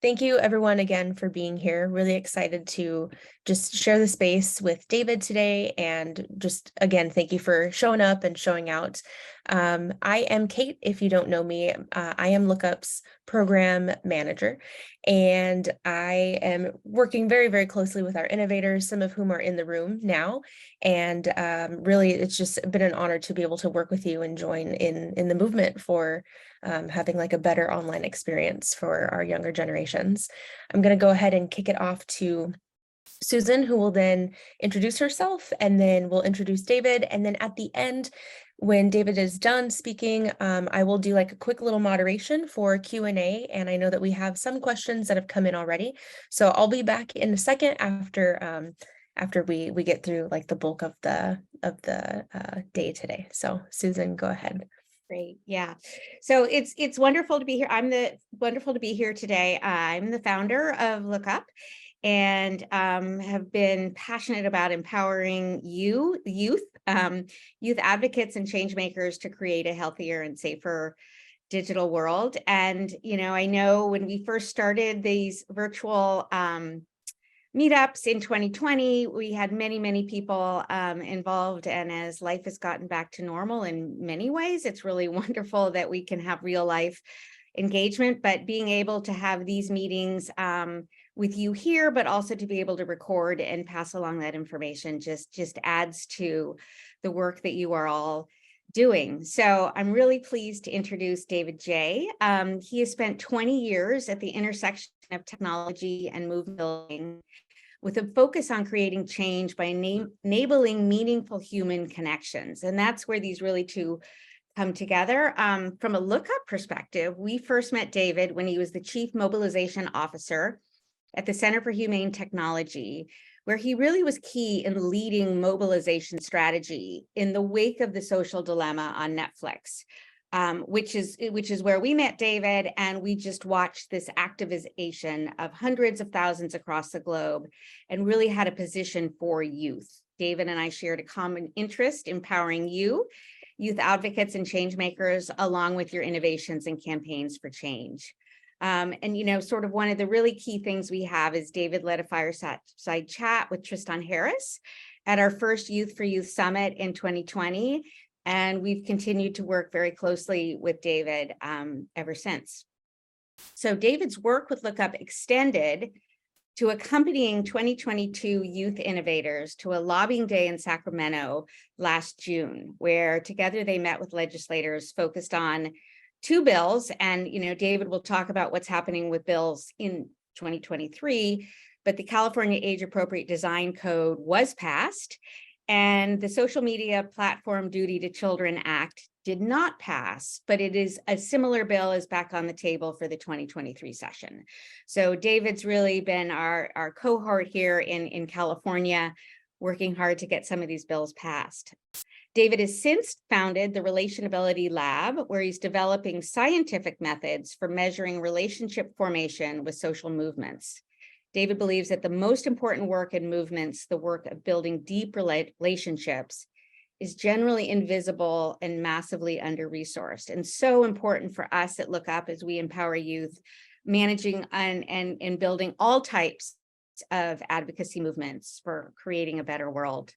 Thank you everyone again for being here. Really excited to just share the space with David today. And just again, thank you for showing up and showing out. I am Kate, if you don't know me. I am Lookup's program manager, and I am working very, very closely with our innovators, some of whom are in the room now. And really, it's just been an honor to be able to work with you and join in the movement for having like a better online experience for our younger generations. I'm going to go ahead and kick it off to Susan, who will then introduce herself, and then we'll introduce David. And then at the end, when David is done speaking, I will do like a quick little moderation for Q&A. And I know that we have some questions that have come in already. So I'll be back in a second after we get through like the bulk of the day today. So Susan, go ahead. Great. Yeah. So it's wonderful to be here. Wonderful to be here today. I'm the founder of Lookup, and have been passionate about empowering youth advocates and change makers to create a healthier and safer digital world. And I know when we first started these virtual meetups in 2020, we had many people involved. And as life has gotten back to normal in many ways, it's really wonderful that we can have real life engagement, but being able to have these meetings with you here, but also to be able to record and pass along that information just adds to the work that you are all doing. So I'm really pleased to introduce David J. He has spent 20 years at the intersection of technology and movement building, with a focus on creating change by enabling meaningful human connections. And that's where these really two come together. From a Lookup perspective, we first met David when he was the Chief Mobilization Officer at the Center for Humane Technology, where he really was key in leading mobilization strategy in the wake of the social dilemma on Netflix, which is where we met David, and we just watched this activization of hundreds of thousands across the globe and really had a position for youth. David and I shared a common interest in empowering youth advocates and change makers, along with your innovations and campaigns for change. And sort of one of the really key things we have is David led a fireside chat with Tristan Harris at our first Youth for Youth Summit in 2020. And we've continued to work very closely with David ever since. So David's work with Lookup extended to accompanying 2022 Youth Innovators to a lobbying day in Sacramento last June, where together they met with legislators focused on two bills. And, David will talk about what's happening with bills in 2023, but the California Age Appropriate Design Code was passed, and the Social Media Platform Duty to Children Act did not pass, but it is a similar bill is back on the table for the 2023 session. So David's really been our cohort here in California, working hard to get some of these bills passed. David has since founded the Relationality Lab, where he's developing scientific methods for measuring relationship formation with social movements. David believes that the most important work in movements, the work of building deep relationships, is generally invisible and massively under-resourced, and so important for us at Lookup as we empower youth, managing and building all types of advocacy movements for creating a better world.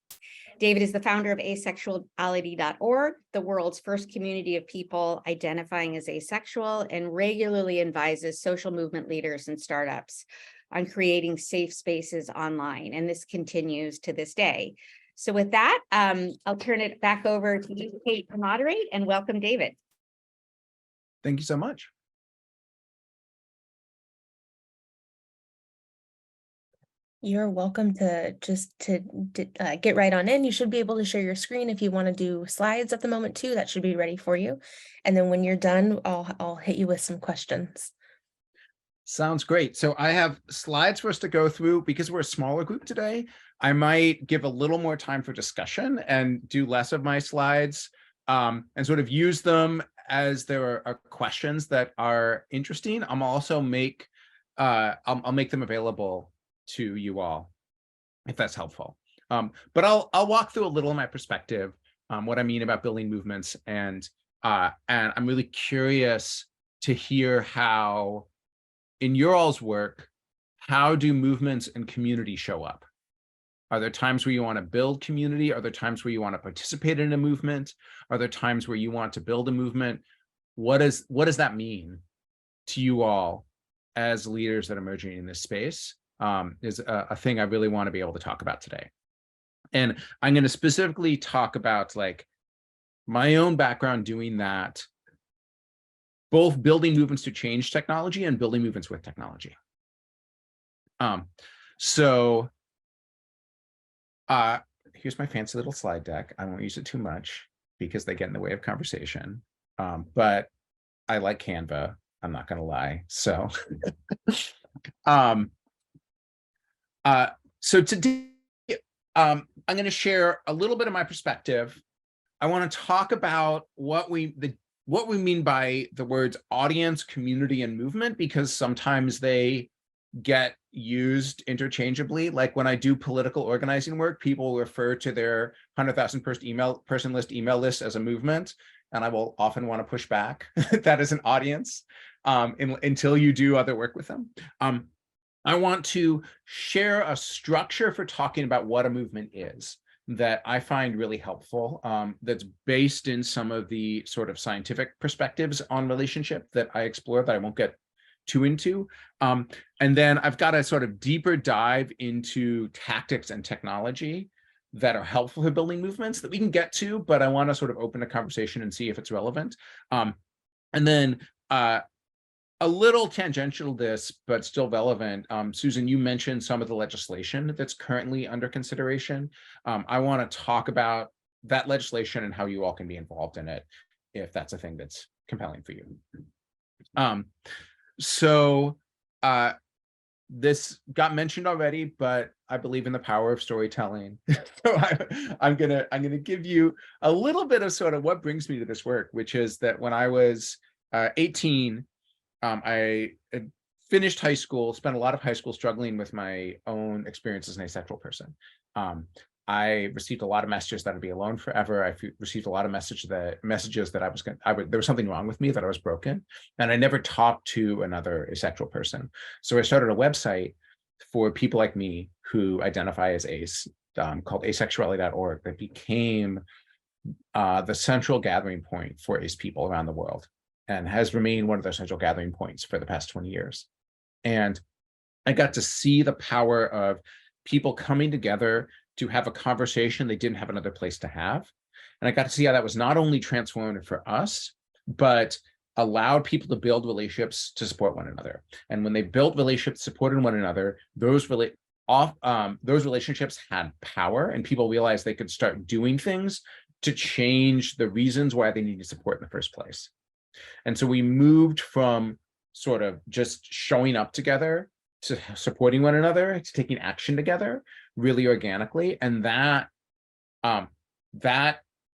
David is the founder of asexuality.org, the world's first community of people identifying as asexual, and regularly advises social movement leaders and startups on creating safe spaces online. And this continues to this day. So with that, I'll turn it back over to you, Kate, to moderate, and welcome David. Thank you so much. You're welcome to get right on in. You should be able to share your screen if you want to do slides at the moment too. That should be ready for you. And then when you're done, I'll hit you with some questions. Sounds great. So I have slides for us to go through. Because we're a smaller group today, I might give a little more time for discussion and do less of my slides and sort of use them as there are questions that are interesting. I'll also make I'll make them available to you all, if that's helpful. But I'll walk through a little of my perspective, what I mean about building movements, and I'm really curious to hear how in your all's work, how do movements and community show up? Are there times where you want to build community? Are there times where you want to participate in a movement? Are there times where you want to build a movement? What does that mean to you all as leaders that are emerging in this space? Is a thing I really want to be able to talk about today. And I'm going to specifically talk about like my own background doing that, both building movements to change technology and building movements with technology. So here's my fancy little slide deck. I won't use it too much because they get in the way of conversation. But I like Canva, I'm not gonna lie. So so today I'm going to share a little bit of my perspective. I want to talk about what we mean by the words audience, community, and movement, because sometimes they get used interchangeably. Like when I do political organizing work, people refer to their 100,000 person list email list as a movement, and I will often want to push back. That is an audience until you do other work with them. I want to share a structure for talking about what a movement is that I find really helpful, that's based in some of the sort of scientific perspectives on relationship that I explore that I won't get too into. And then I've got a sort of deeper dive into tactics and technology that are helpful for building movements that we can get to, but I want to sort of open a conversation and see if it's relevant. And then a little tangential to this, but still relevant. Susan, you mentioned some of the legislation that's currently under consideration. I want to talk about that legislation and how you all can be involved in it, if that's a thing that's compelling for you. So this got mentioned already, but I believe in the power of storytelling. So I'm gonna give you a little bit of sort of what brings me to this work, which is that when I was 18, I had finished high school, spent a lot of high school struggling with my own experience as an asexual person. I received a lot of messages that I'd be alone forever. I received a lot of messages that there was something wrong with me, that I was broken, and I never talked to another asexual person. So I started a website for people like me who identify as ace, called asexuality.org, that became the central gathering point for ace people around the world, and has remained one of their central gathering points for the past 20 years. And I got to see the power of people coming together to have a conversation they didn't have another place to have. And I got to see how that was not only transformative for us, but allowed people to build relationships to support one another. And when they built relationships, supported one another, those relationships had power, and people realized they could start doing things to change the reasons why they needed support in the first place. And so we moved from sort of just showing up together to supporting one another, to taking action together really organically. And that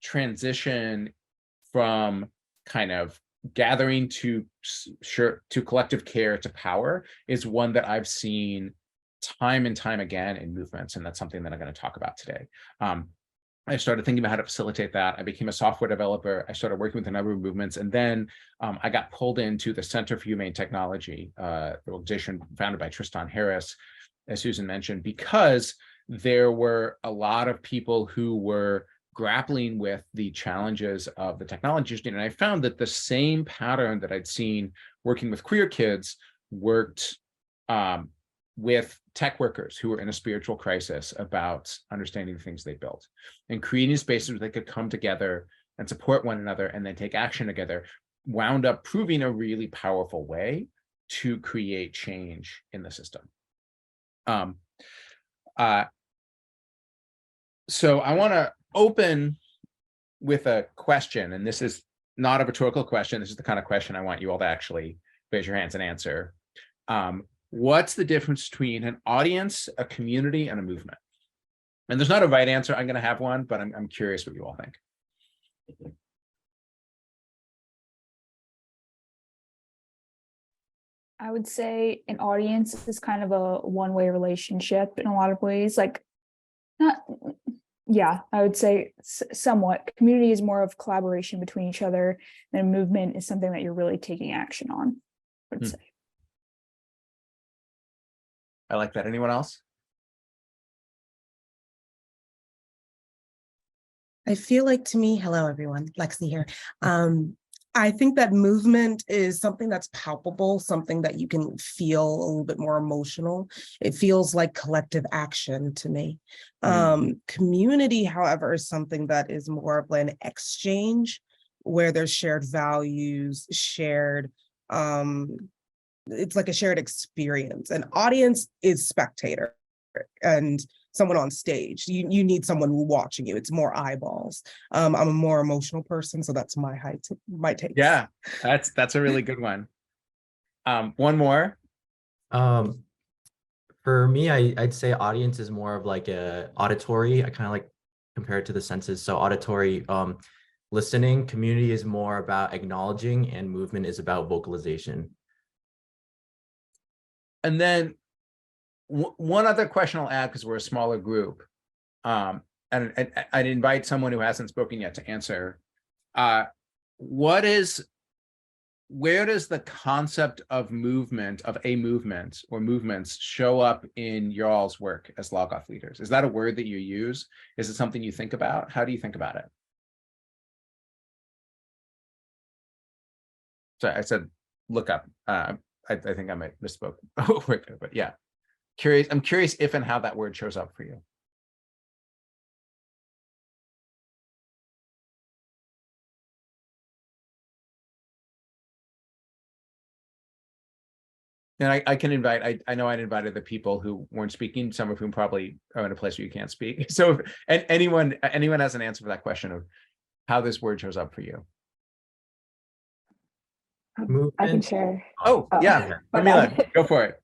transition from kind of gathering to collective care to power is one that I've seen time and time again in movements. And that's something that I'm going to talk about today. I started thinking about how to facilitate that. I became a software developer. I started working with a number of movements. And then I got pulled into the Center for Humane Technology, the organization founded by Tristan Harris, as Susan mentioned, because there were a lot of people who were grappling with the challenges of the technology. And I found that the same pattern that I'd seen working with queer kids worked with tech workers who were in a spiritual crisis about understanding the things they built, and creating spaces where they could come together and support one another and then take action together, wound up proving a really powerful way to create change in the system. So I want to open with a question, and this is not a rhetorical question. This is the kind of question I want you all to actually raise your hands and answer. What's the difference between an audience, a community, and a movement? And there's not a right answer. I'm going to have one, but I'm curious what you all think. I would say an audience is kind of a one-way relationship in a lot of ways. Like, I would say somewhat. Community is more of collaboration between each other, and movement is something that you're really taking action on, I would say. I like that. Anyone else? I feel like to me, hello everyone, Lexi here. I think that movement is something that's palpable, something that you can feel a little bit more emotional. It feels like collective action to me. Community, however, is something that is more of an exchange where there's shared values, shared, it's like a shared experience. An audience is spectator and someone on stage. You need someone watching you. It's more eyeballs. I'm a more emotional person, so that's my take. Yeah, that's a really good one. One more. For me, I'd say audience is more of like a auditory. I kind of like compare it to the senses. So auditory, listening. Community is more about acknowledging, and movement is about vocalization. And then one other question I'll add, because we're a smaller group, and I'd invite someone who hasn't spoken yet to answer. Where does the concept of movement, of a movement or movements, show up in y'all's work as Logoth leaders? Is that a word that you use? Is it something you think about? How do you think about it? Sorry, I said look up. I think I might misspoke, but yeah. I'm curious if and how that word shows up for you. And I can invite, I know I'd invited the people who weren't speaking, some of whom probably are in a place where you can't speak. So and anyone has an answer for that question of how this word shows up for you. I can share. Oh yeah, Pramila, go for it.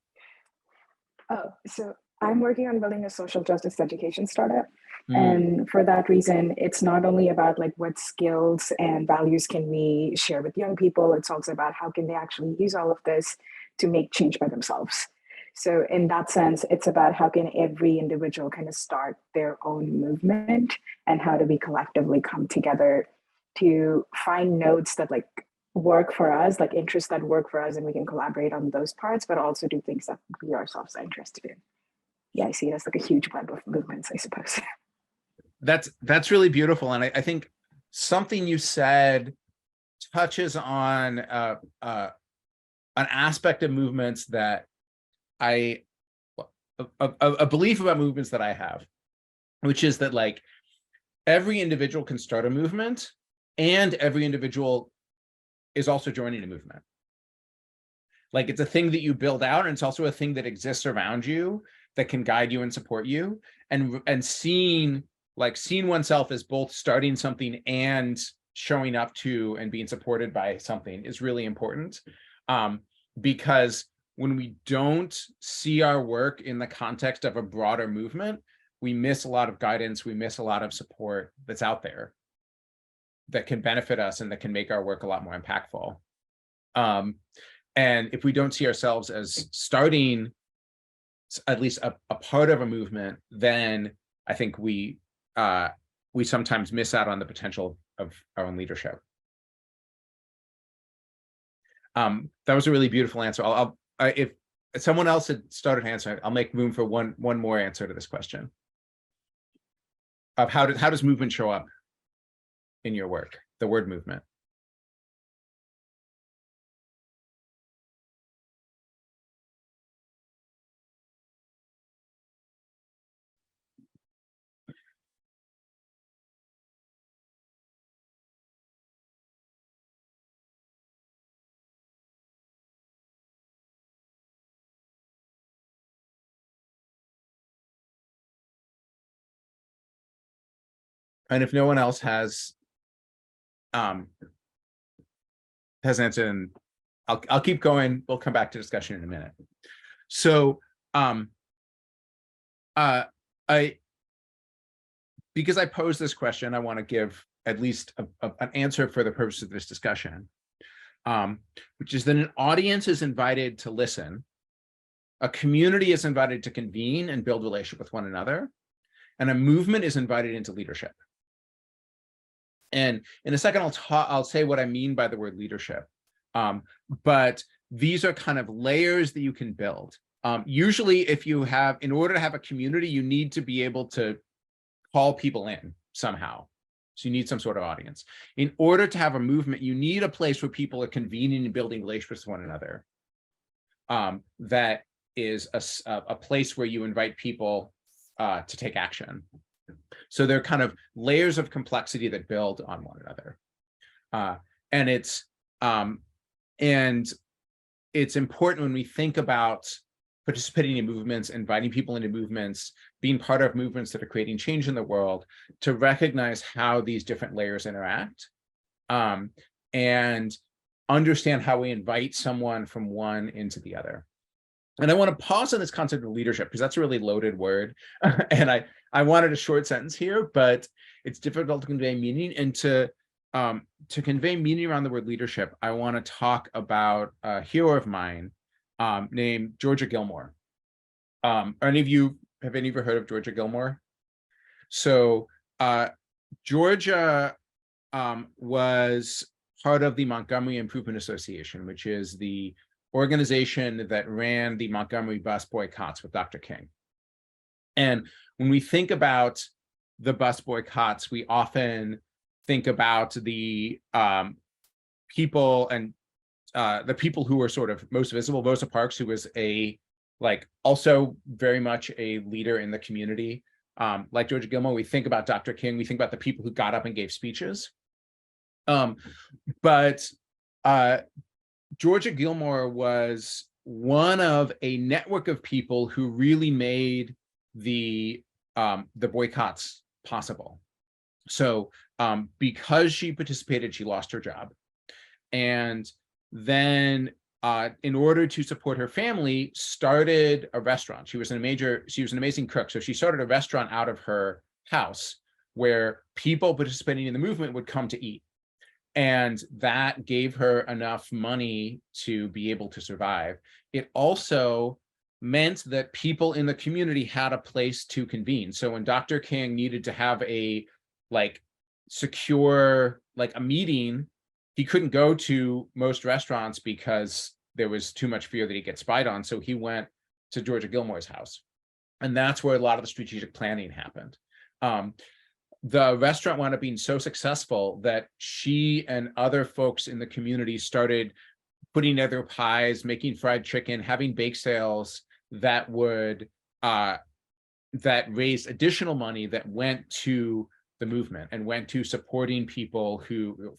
Oh, so I'm working on building a social justice education startup. And for that reason, it's not only about like what skills and values can we share with young people, it's also about how can they actually use all of this to make change by themselves. So in that sense, it's about how can every individual kind of start their own movement, and how do we collectively come together to find nodes that like work for us, like interests that work for us, and we can collaborate on those parts, but also do things that we ourselves are interested in. Yeah, I see it as like a huge web of movements, I suppose. That's really beautiful. And I think something you said touches on an aspect of movements that a belief about movements that I have, which is that like every individual can start a movement, and every individual is also joining a movement. Like it's a thing that you build out, and it's also a thing that exists around you that can guide you and support you. And seeing oneself as both starting something and showing up to and being supported by something is really important. Because when we don't see our work in the context of a broader movement, we miss a lot of guidance, we miss a lot of support that's out there that can benefit us and that can make our work a lot more impactful. And if we don't see ourselves as starting at least a part of a movement, then I think we sometimes miss out on the potential of our own leadership. That was a really beautiful answer. If someone else had started answering, I'll make room for one more answer to this question of how does movement show up in your work, the word movement. And if no one else has answered, and I'll keep going. We'll come back to discussion in a minute. So because I posed this question, I want to give at least an answer for the purpose of this discussion, which is that an audience is invited to listen, a community is invited to convene and build relationship with one another, and a movement is invited into leadership. And in a second, I'll say what I mean by the word leadership. But these are kind of layers that you can build. Usually if you have, in order to have a community, you need to be able to call people in somehow. So you need some sort of audience. In order to have a movement, you need a place where people are convening and building relationships with one another. That is a place where you invite people to take action. So there are kind of layers of complexity that build on one another. And it's important when we think about participating in movements, inviting people into movements, being part of movements that are creating change in the world, to recognize how these different layers interact, and understand how we invite someone from one into the other. And I want to pause on this concept of leadership, because that's a really loaded word. And I wanted a short sentence here, but it's difficult to convey meaning. And to convey meaning around the word leadership, I want to talk about a hero of mine named Georgia Gilmore. Have any of you heard of Georgia Gilmore? So Georgia was part of the Montgomery Improvement Association, which is the organization that ran the Montgomery bus boycotts with Dr. King. And when we think about the bus boycotts, we often think about the people and the people who were sort of most visible. Rosa Parks, who was also very much a leader in the community. Like Georgia Gilmore, we think about Dr. King, we think about the people who got up and gave speeches. But Georgia Gilmore was one of a network of people who really made the boycotts possible. So because she participated, she lost her job. And then in order to support her family, started a restaurant. She was an amazing cook. So she started a restaurant out of her house where people participating in the movement would come to eat. And that gave her enough money to be able to survive. It also meant that people in the community had a place to convene. So when Dr. King needed to have a secure a meeting, he couldn't go to most restaurants because there was too much fear that he'd get spied on. So he went to Georgia Gilmore's house. And that's where a lot of the strategic planning happened. The restaurant wound up being so successful that she and other folks in the community started putting together pies, making fried chicken, having bake sales that would that raised additional money that went to the movement and went to supporting people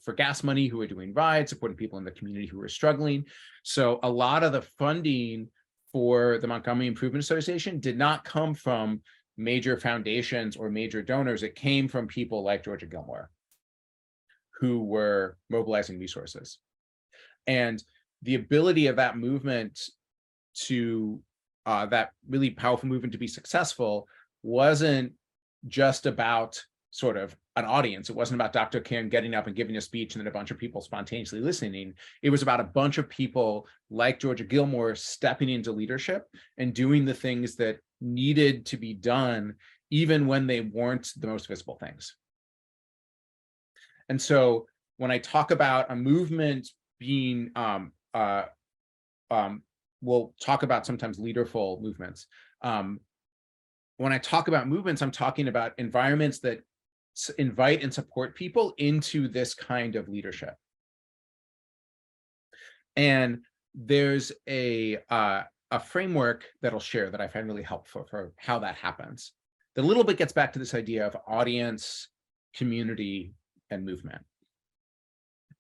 for gas money who were doing rides, supporting people in the community who were struggling. So a lot of the funding for the Montgomery Improvement Association did not come from major foundations or major donors. It came from people like Georgia Gilmore, who were mobilizing resources. And the ability of that movement to, that really powerful movement to be successful wasn't just about sort of an audience. It wasn't about Dr. King getting up and giving a speech and then a bunch of people spontaneously listening. It was about a bunch of people like Georgia Gilmore stepping into leadership and doing the things that needed to be done, even when they weren't the most visible things. And so when I talk about a movement being, we'll talk about sometimes leaderful movements. When I talk about movements, I'm talking about environments that invite and support people into this kind of leadership. And there's a framework that I'll share that I find really helpful for how that happens. That a little bit gets back to this idea of audience, community, and movement.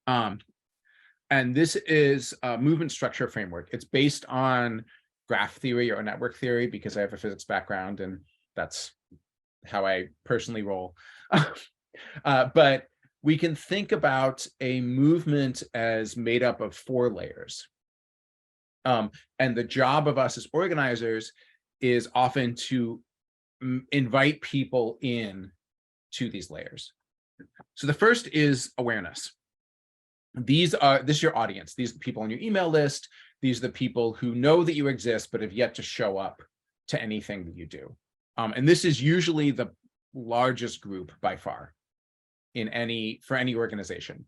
And this is a movement structure framework. It's based on graph theory or network theory because I have a physics background and that's how I personally roll. But we can think about a movement as made up of 4 layers. And the job of us as organizers is often to invite people in to these layers. So the first is awareness. This is your audience. These are the people on your email list. These are the people who know that you exist, but have yet to show up to anything that you do. And this is usually the largest group by far for any organization.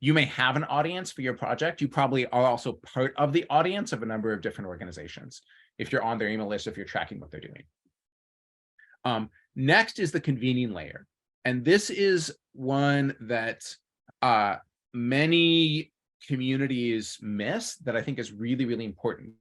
You may have an audience for your project. You probably are also part of the audience of a number of different organizations. if you're on their email list, if you're tracking what they're doing. Next is the convening layer. And this is one that many communities miss that I think is really, really important.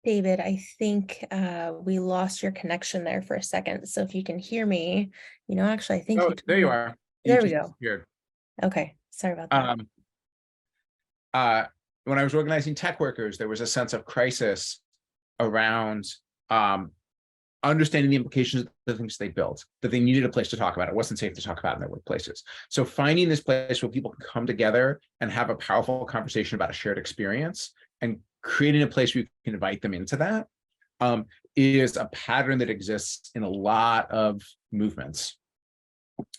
David, I think we lost your connection there for a second. So if you can hear me, actually, I think Oh, there you are. There we go. Here. Okay, sorry about that. When I was organizing tech workers, there was a sense of crisis around understanding the implications of the things they built, that they needed a place to talk about. It wasn't safe to talk about in their workplaces. So finding this place where people can come together and have a powerful conversation about a shared experience and creating a place where you can invite them into that is a pattern that exists in a lot of movements.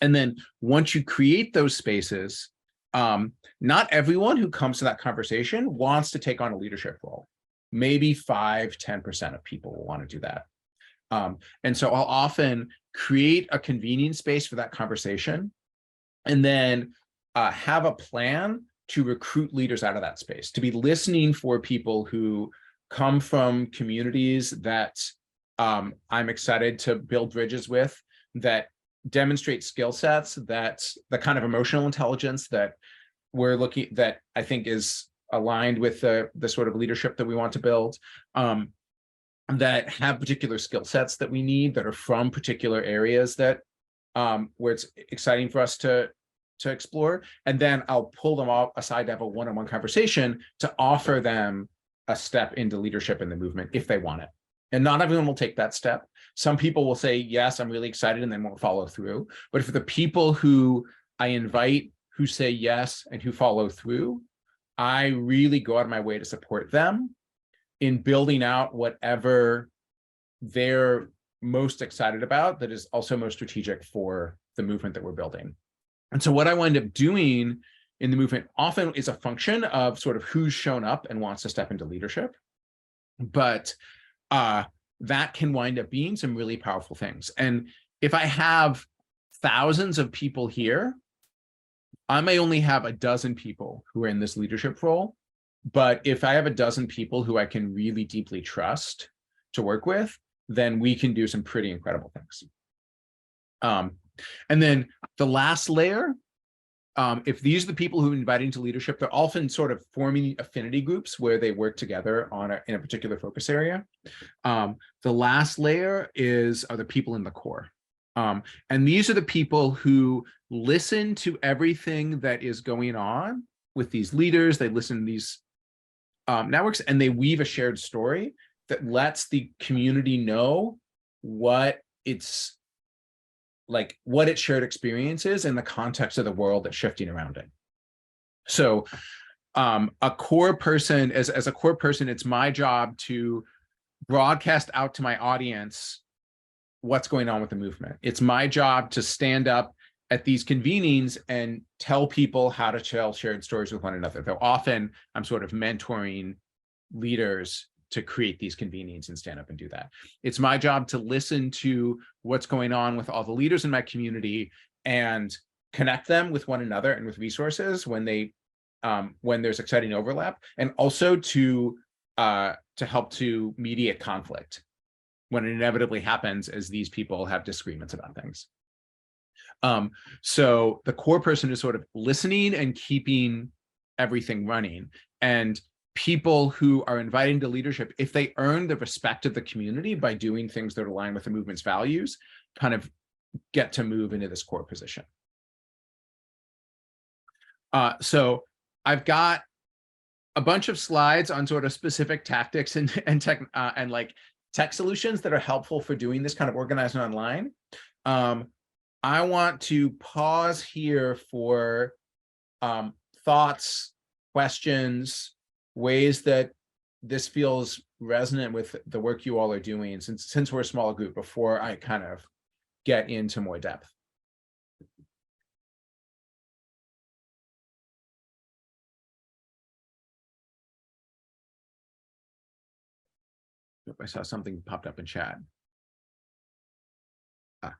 And then once you create those spaces, not everyone who comes to that conversation wants to take on a leadership role. Maybe 5–10% of people will want to do that. And so I'll often create a convening space for that conversation and then have a plan to recruit leaders out of that space, to be listening for people who come from communities that I'm excited to build bridges with, that demonstrate skill sets, that the kind of emotional intelligence that that I think is aligned with the sort of leadership that we want to build, that have particular skill sets that we need, that are from particular areas that where it's exciting for us to explore. And then I'll pull them all aside to have a one-on-one conversation to offer them a step into leadership in the movement if they want it. And not everyone will take that step. Some people will say, yes, I'm really excited, and then won't follow through. But for the people who I invite, who say yes and who follow through, I really go out of my way to support them in building out whatever they're most excited about that is also most strategic for the movement that we're building. And so what I wind up doing in the movement often is a function of sort of who's shown up and wants to step into leadership. But that can wind up being some really powerful things. And if I have thousands of people here, I may only have a dozen people who are in this leadership role. But if I have a dozen people who I can really deeply trust to work with, then we can do some pretty incredible things. And then the last layer, if these are the people who are invited into leadership, they're often sort of forming affinity groups where they work together in a particular focus area. The last layer are the people in the core. And these are the people who listen to everything that is going on with these leaders. They listen to these networks, and they weave a shared story that lets the community know what its shared experience is in the context of the world that's shifting around it. So a core person, as a core person, it's my job to broadcast out to my audience what's going on with the movement. It's my job to stand up at these convenings and tell people how to tell shared stories with one another. Though often I'm sort of mentoring leaders to create these convenings and stand up and do that. It's my job to listen to what's going on with all the leaders in my community and connect them with one another and with resources when there's exciting overlap, and also to help to mediate conflict when it inevitably happens as these people have disagreements about things. So the core person is sort of listening and keeping everything running. And people who are invited into leadership, if they earn the respect of the community by doing things that align with the movement's values, kind of get to move into this core position. So I've got a bunch of slides on sort of specific tactics and tech solutions that are helpful for doing this kind of organizing online. I want to pause here for thoughts questions, ways that this feels resonant with the work you all are doing, since we're a small group, before I kind of get into more depth. I saw something popped up in chat. I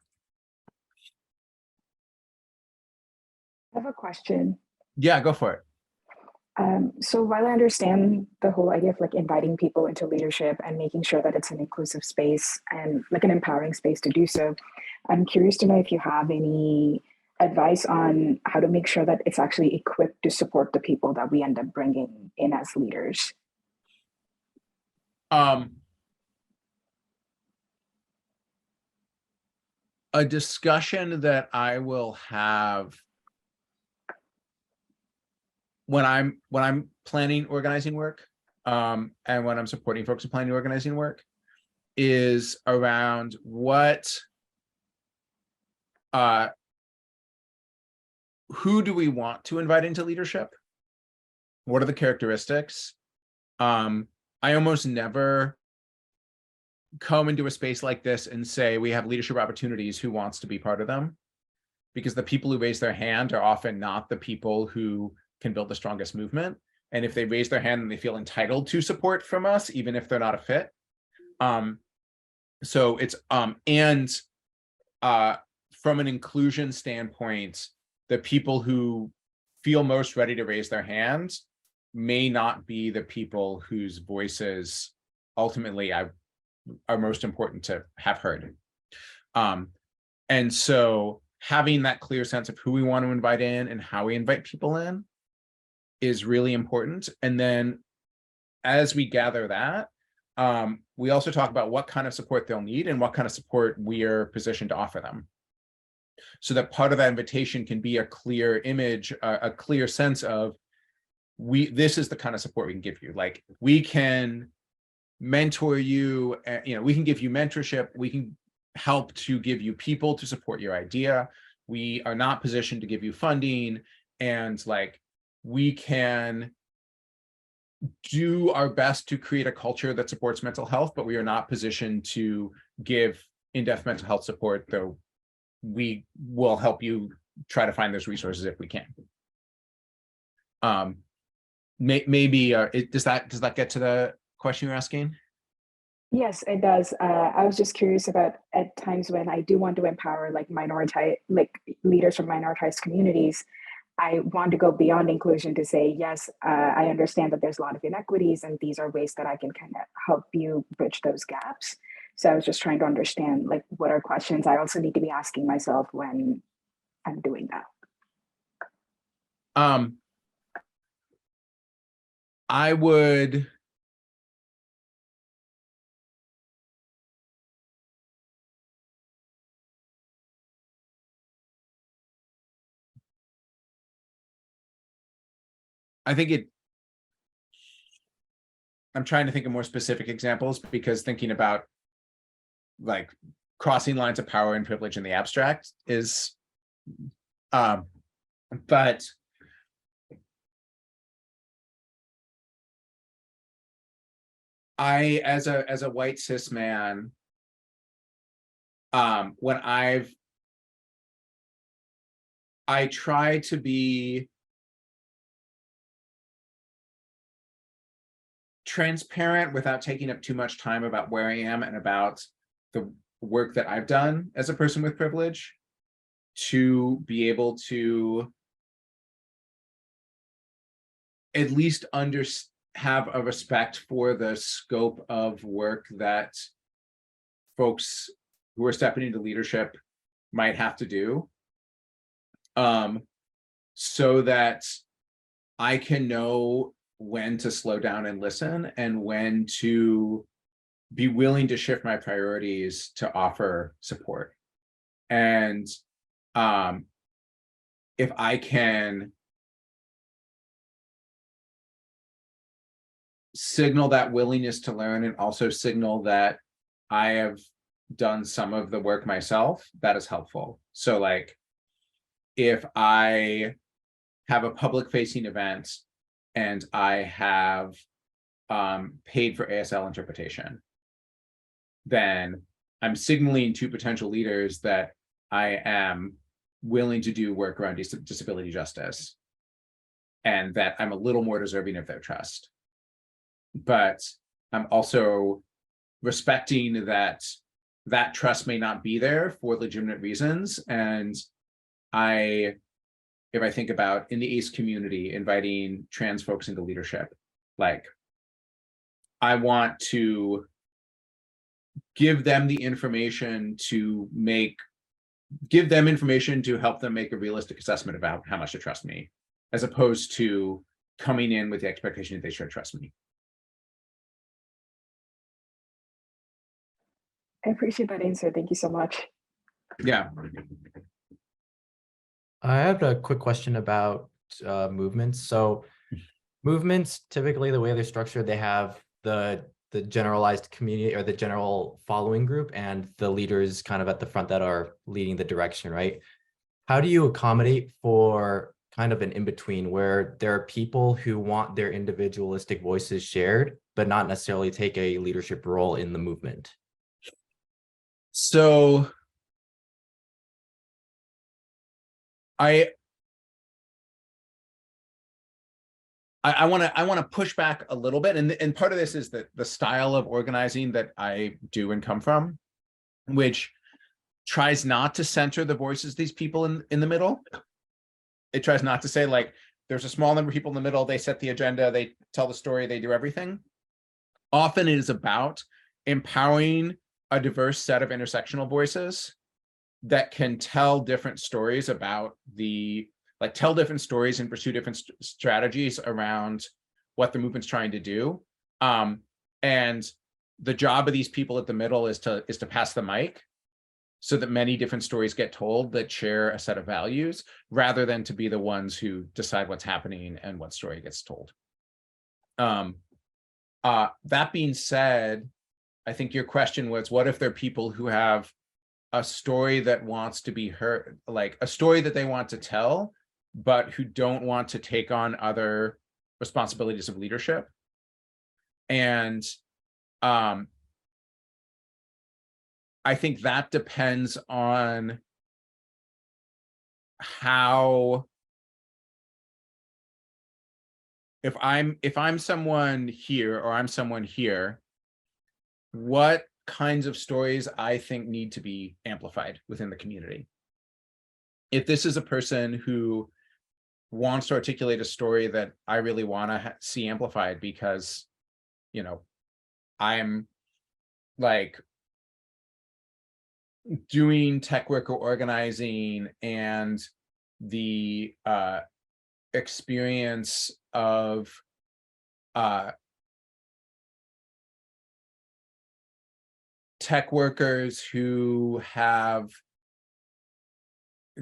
have a question. Yeah, go for it. So while I understand the whole idea of like inviting people into leadership and making sure that it's an inclusive space and like an empowering space to do so, I'm curious to know if you have any advice on how to make sure that it's actually equipped to support the people that we end up bringing in as leaders. A discussion that I will have when I'm planning organizing work, and when I'm supporting folks in planning organizing work, is around who do we want to invite into leadership? What are the characteristics? I almost never come into a space like this and say we have leadership opportunities, who wants to be part of them? Because the people who raise their hand are often not the people who can build the strongest movement. And if they raise their hand, then they feel entitled to support from us, even if they're not a fit. So it's from an inclusion standpoint, the people who feel most ready to raise their hands may not be the people whose voices ultimately are most important to have heard. And so having that clear sense of who we want to invite in and how we invite people in is really important. And then as we gather that, we also talk about what kind of support they'll need and what kind of support we are positioned to offer them. So that part of that invitation can be a clear image, a clear sense of this is the kind of support we can give you. Like, we can mentor you, we can give you mentorship, we can help to give you people to support your idea. We are not positioned to give you funding, and like, we can do our best to create a culture that supports mental health, but we are not positioned to give in-depth mental health support, though we will help you try to find those resources if we can. Maybe does that get to the question you're asking? Yes, it does. I was just curious about at times when I do want to empower like leaders from minoritized communities, I want to go beyond inclusion to say, yes, I understand that there's a lot of inequities and these are ways that I can kind of help you bridge those gaps. So I was just trying to understand like what are questions I also need to be asking myself when I'm doing that. I would I'm trying to think of more specific examples, because thinking about like crossing lines of power and privilege in the abstract is, but I, as a white cis man, when I try to be transparent without taking up too much time about where I am and about the work that I've done as a person with privilege, to be able to at least have a respect for the scope of work that folks who are stepping into leadership might have to do, so that I can know when to slow down and listen, and when to be willing to shift my priorities to offer support. And if I can signal that willingness to learn, and also signal that I have done some of the work myself, that is helpful. So like, if I have a public facing event and I have paid for ASL interpretation, then I'm signaling to potential leaders that I am willing to do work around disability justice, and that I'm a little more deserving of their trust. But I'm also respecting that that trust may not be there for legitimate reasons. And if I think about in the ACE community, inviting trans folks into leadership, like, I want to give them the information to help them make a realistic assessment about how much to trust me, as opposed to coming in with the expectation that they should trust me. I appreciate that answer. Thank you so much. Yeah. I have a quick question about movements. So movements, typically the way they're structured, they have the generalized community or the general following group and the leaders kind of at the front that are leading the direction, right? How do you accommodate for kind of an in-between where there are people who want their individualistic voices shared, but not necessarily take a leadership role in the movement? So I want to push back a little bit, and part of this is that the style of organizing that I do and come from, which tries not to center the voices of these people in the middle. It tries not to say, like, there's a small number of people in the middle, they set the agenda, they tell the story, they do everything. Often it is about empowering a diverse set of intersectional voices that can tell different stories about tell different stories and pursue different strategies around what the movement's trying to do. And the job of these people at the middle is to pass the mic so that many different stories get told that share a set of values, rather than to be the ones who decide what's happening and what story gets told. That being said, I think your question was, what if there are people who have a story that wants to be heard, like a story that they want to tell, but who don't want to take on other responsibilities of leadership? And I think that depends on how, if I'm someone here or I'm someone here, what kinds of stories I think need to be amplified within the community. If this is a person who wants to articulate a story that I really want to see amplified because, I'm like doing tech work or organizing, and the experience of tech workers who have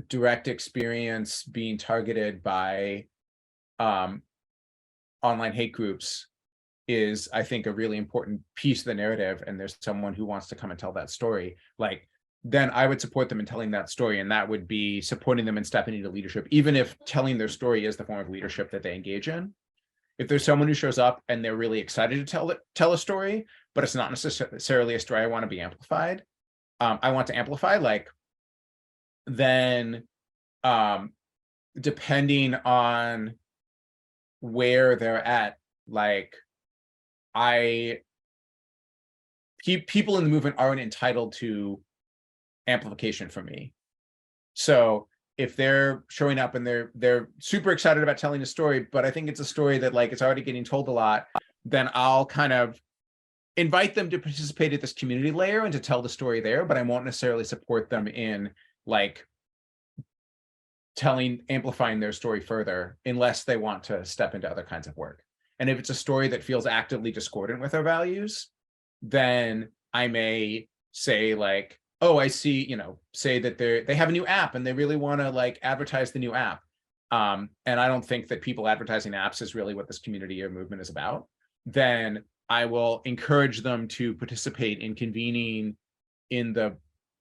direct experience being targeted by online hate groups is, I think, a really important piece of the narrative, and there's someone who wants to come and tell that story, like, then I would support them in telling that story, and that would be supporting them in stepping into leadership, even if telling their story is the form of leadership that they engage in. If there's someone who shows up and they're really excited to tell a story, but it's not necessarily a story I want to be amplified, I want to amplify, like, then depending on where they're at, like, people in the movement aren't entitled to amplification from me. So if they're showing up and they're super excited about telling a story, but I think it's a story that, like, it's already getting told a lot, then I'll kind of invite them to participate at this community layer and to tell the story there, but I won't necessarily support them in, like, amplifying their story further, unless they want to step into other kinds of work. And if it's a story that feels actively discordant with our values, then I may say, like, oh, I see, say that they have a new app and they really want to, like, advertise the new app. And I don't think that people advertising apps is really what this community or movement is about. Then I will encourage them to participate in convening in the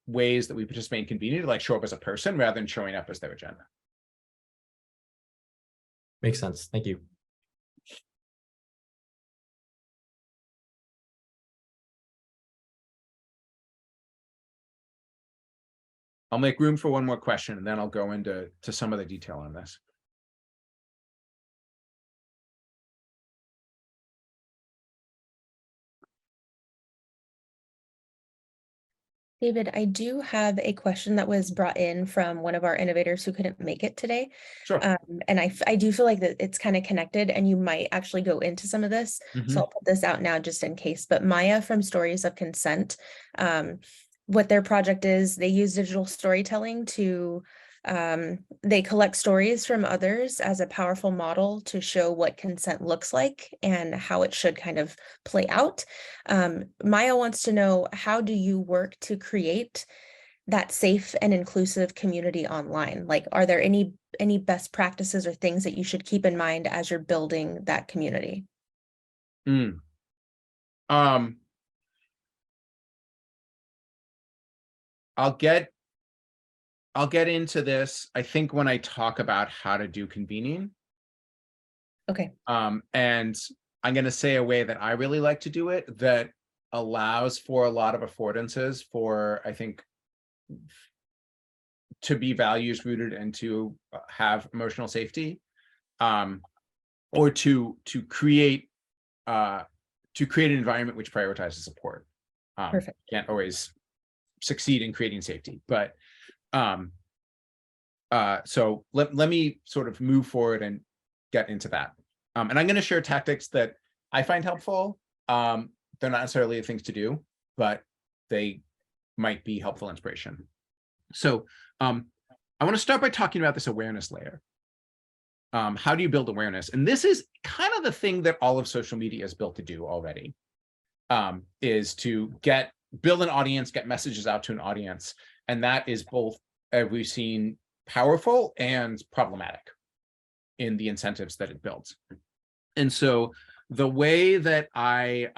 ways that we participate in convening, to, like, show up as a person rather than showing up as their agenda. Makes sense. Thank you. I'll make room for one more question, and then I'll go into some of the detail on this. David, I do have a question that was brought in from one of our innovators who couldn't make it today. Sure. And I do feel like that it's kind of connected, and you might actually go into some of this. So I'll put this out now just in case. But Maya from Stories of Consent, what their project is, they use digital storytelling to they collect stories from others as a powerful model to show what consent looks like and how it should kind of play out. Maya wants to know, how do you work to create that safe and inclusive community online? Like, are there any best practices or things that you should keep in mind as you're building that community? I'll get into this, I think, when I talk about how to do convening. Okay. And I'm going to say a way that I really like to do it that allows for a lot of affordances for, I think, to be values rooted and to have emotional safety, or to create an environment which prioritizes support. Perfect. Can't always succeed in creating safety, but so let me sort of move forward and get into that. And I'm going to share tactics that I find helpful. They're not necessarily the things to do, but they might be helpful inspiration. So I want to start by talking about this awareness layer. How do you build awareness? And this is kind of the thing that all of social media is built to do already, is to build an audience, get messages out to an audience. And that is both, we've seen, powerful and problematic in the incentives that it builds. And so the way that I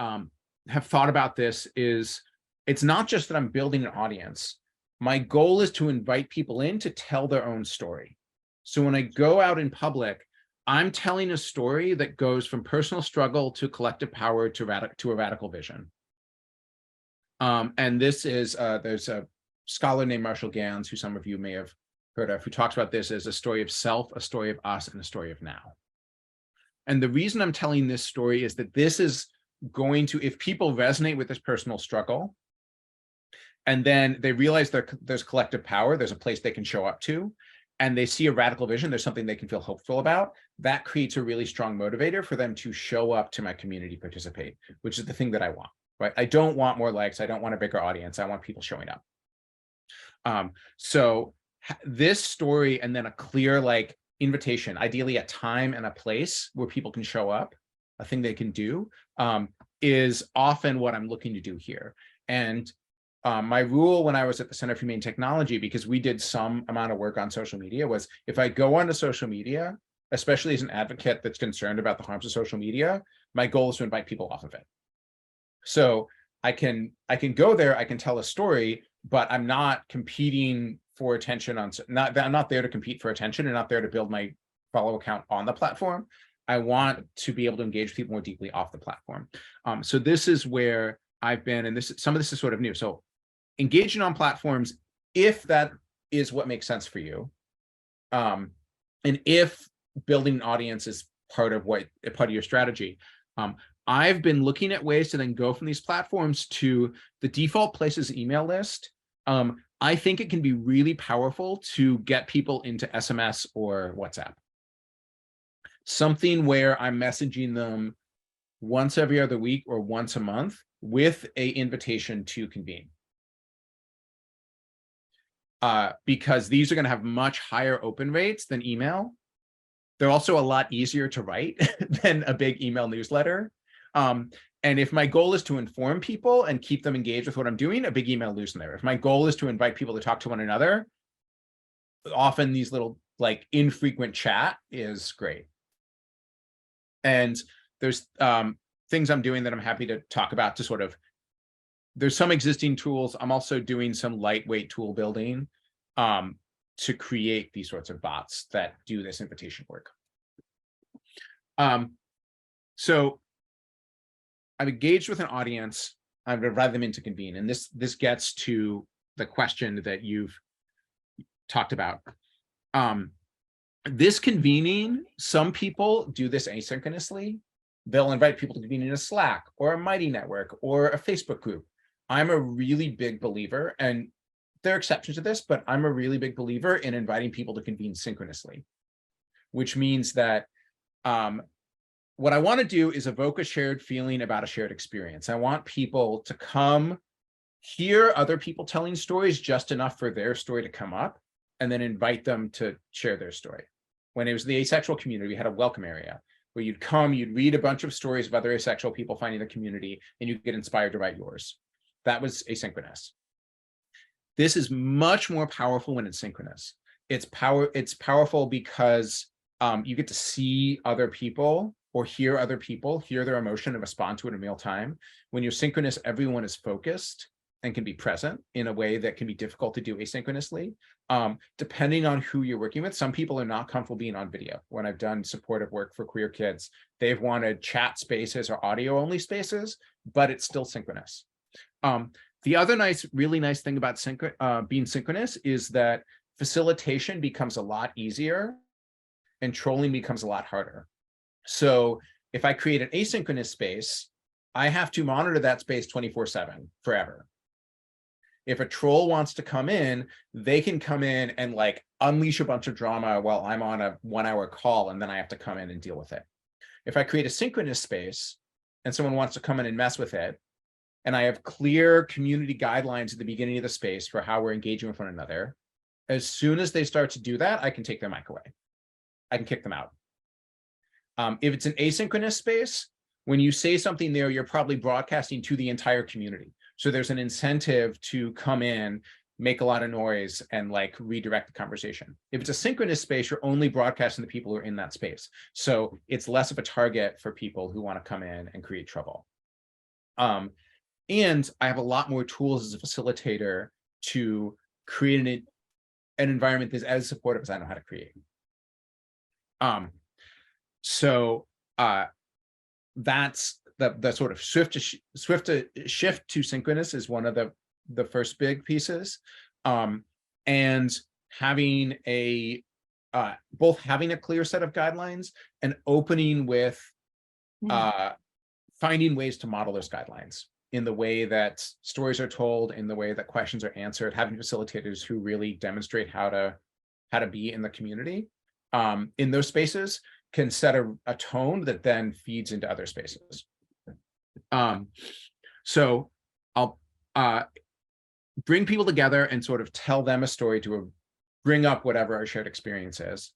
have thought about this is, it's not just that I'm building an audience. My goal is to invite people in to tell their own story. So when I go out in public, I'm telling a story that goes from personal struggle to collective power to a radical vision. And this is, there's a scholar named Marshall Gans, who some of you may have heard of, who talks about this as a story of self, a story of us, and a story of now. And the reason I'm telling this story is that this is going to, if people resonate with this personal struggle, and then they realize there's collective power, there's a place they can show up to, and they see a radical vision, there's something they can feel hopeful about, that creates a really strong motivator for them to show up to my community, participate, which is the thing that I want, right? I don't want more likes, I don't want a bigger audience, I want people showing up. So this story, and then a clear invitation, ideally a time and a place where people can show up, a thing they can do, is often what I'm looking to do here. And my rule when I was at the Center for Humane Technology, because we did some amount of work on social media, was if I go onto social media, especially as an advocate that's concerned about the harms of social media, my goal is to invite people off of it. So I can go there, I can tell a story, but I'm not competing for attention I'm not there to compete for attention, and not there to build my follow account on the platform. I want to be able to engage people more deeply off the platform. So this is where I've been, and some of this is sort of new. So engaging on platforms, if that is what makes sense for you, and if building an audience is part of your strategy, I've been looking at ways to then go from these platforms to the default places email list. I think it can be really powerful to get people into SMS or WhatsApp. Something where I'm messaging them once every other week or once a month with an invitation to convene. Because these are going to have much higher open rates than email. They're also a lot easier to write than a big email newsletter. And if my goal is to inform people and keep them engaged with what I'm doing, a big email loose in there. If my goal is to invite people to talk to one another, often these little infrequent chat is great. And there's things I'm doing that I'm happy to talk about to sort of, there's some existing tools. I'm also doing some lightweight tool building to create these sorts of bots that do this invitation work. So I've engaged with an audience, I've invited them in to convene. And this gets to the question that you've talked about. This convening, some people do this asynchronously. They'll invite people to convene in a Slack or a Mighty Network or a Facebook group. I'm a really big believer, and there are exceptions to this, but I'm a really big believer in inviting people to convene synchronously, which means that what I want to do is evoke a shared feeling about a shared experience. I want people to come hear other people telling stories just enough for their story to come up, and then invite them to share their story. When it was the asexual community, we had a welcome area where you'd come, you'd read a bunch of stories of other asexual people finding the community, and you'd get inspired to write yours. That was asynchronous. This is much more powerful when it's synchronous. It's powerful because you get to see other people or hear other people, hear their emotion and respond to it in real time. When you're synchronous, everyone is focused and can be present in a way that can be difficult to do asynchronously. Depending on who you're working with, some people are not comfortable being on video. When I've done supportive work for queer kids, they've wanted chat spaces or audio only spaces, but it's still synchronous. The other really nice thing about being synchronous is that facilitation becomes a lot easier and trolling becomes a lot harder. So if I create an asynchronous space, I have to monitor that space 24/7 forever. If a troll wants to come in, they can come in and like unleash a bunch of drama while I'm on a 1-hour call, and then I have to come in and deal with it. If I create a synchronous space and someone wants to come in and mess with it, and I have clear community guidelines at the beginning of the space for how we're engaging with one another, as soon as they start to do that, I can take their mic away. I can kick them out. If it's an asynchronous space, when you say something there, you're probably broadcasting to the entire community. So there's an incentive to come in, make a lot of noise, and like redirect the conversation. If it's a synchronous space, you're only broadcasting the people who are in that space. So it's less of a target for people who want to come in and create trouble. And I have a lot more tools as a facilitator to create an environment that's as supportive as I know how to create. That's the sort of swift shift to synchronous is one of the first big pieces, and having both having a clear set of guidelines and opening with finding ways to model those guidelines in the way that stories are told, in the way that questions are answered, having facilitators who really demonstrate how to be in the community in those spaces can set a tone that then feeds into other spaces. So I'll bring people together and sort of tell them a story to bring up whatever our shared experience is.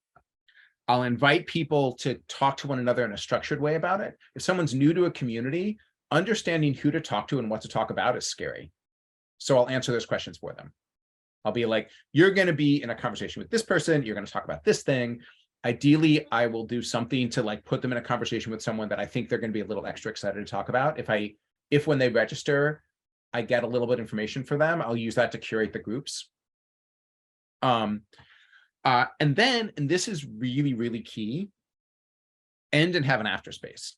I'll invite people to talk to one another in a structured way about it. If someone's new to a community, understanding who to talk to and what to talk about is scary. So I'll answer those questions for them. I'll be like, you're going to be in a conversation with this person. You're going to talk about this thing. Ideally, I will do something to like put them in a conversation with someone that I think they're going to be a little extra excited to talk about. If when they register, I get a little bit of information for them, I'll use that to curate the groups. And this is really, really key, end and have an after space.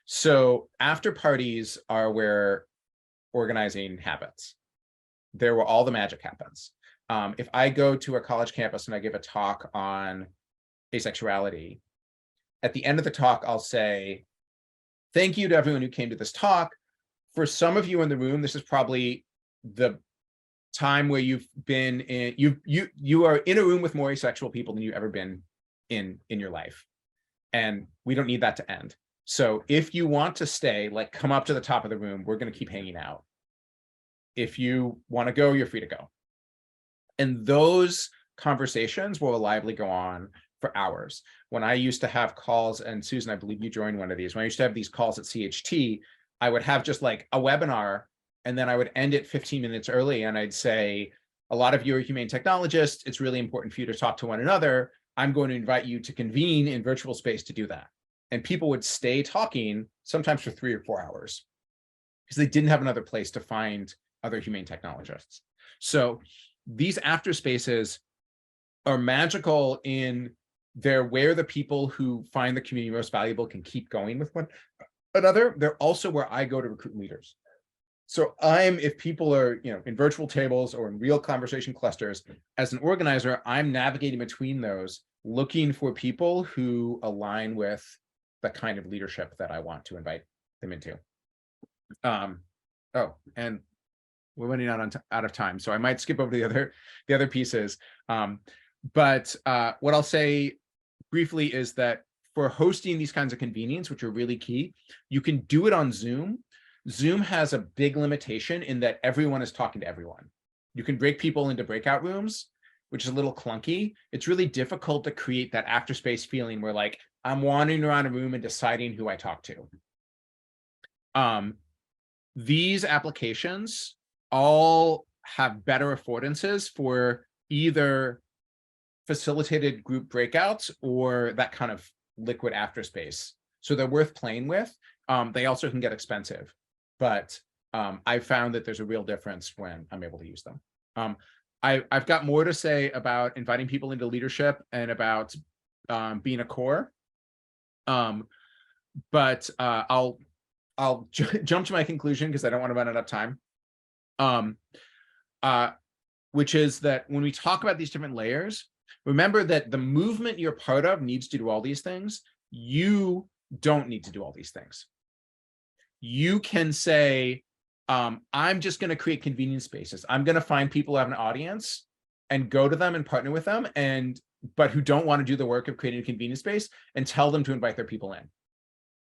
So after parties are where organizing happens. There where all the magic happens. If I go to a college campus and I give a talk on asexuality, at the end of the talk, I'll say, thank you to everyone who came to this talk. For some of you in the room, this is probably the time where you've been in, you are in a room with more asexual people than you've ever been in your life. And we don't need that to end. So if you want to stay, like come up to the top of the room, we're going to keep hanging out. If you want to go, you're free to go. And those conversations will reliably go on for hours. When I used to have calls, and Susan, I believe you joined one of these, when I used to have these calls at CHT, I would have just like a webinar, and then I would end it 15 minutes early, and I'd say, a lot of you are humane technologists. It's really important for you to talk to one another. I'm going to invite you to convene in virtual space to do that. And people would stay talking, sometimes for 3 or 4 hours, because they didn't have another place to find other humane technologists. So these after spaces are magical in they're where the people who find the community most valuable can keep going with one another. They're also where I go to recruit leaders. So if people are, in virtual tables or in real conversation clusters, as an organizer, I'm navigating between those, looking for people who align with the kind of leadership that I want to invite them into. Oh, and we're running out of time, so I might skip over the other pieces. But what I'll say briefly is that for hosting these kinds of convenings, which are really key, you can do it on Zoom. Zoom has a big limitation in that everyone is talking to everyone. You can break people into breakout rooms, which is a little clunky. It's really difficult to create that after space feeling where like I'm wandering around a room and deciding who I talk to. These applications all have better affordances for either facilitated group breakouts or that kind of liquid after space. So they're worth playing with. They also can get expensive, but I've found that there's a real difference when I'm able to use them. I've got more to say about inviting people into leadership and about being a core, but I'll jump to my conclusion because I don't want to run out of time. Which is that when we talk about these different layers, remember that the movement you're part of needs to do all these things. You don't need to do all these things. You can say, I'm just going to create convenience spaces. I'm going to find people who have an audience and go to them and partner with them, but who don't want to do the work of creating a convenience space, and tell them to invite their people in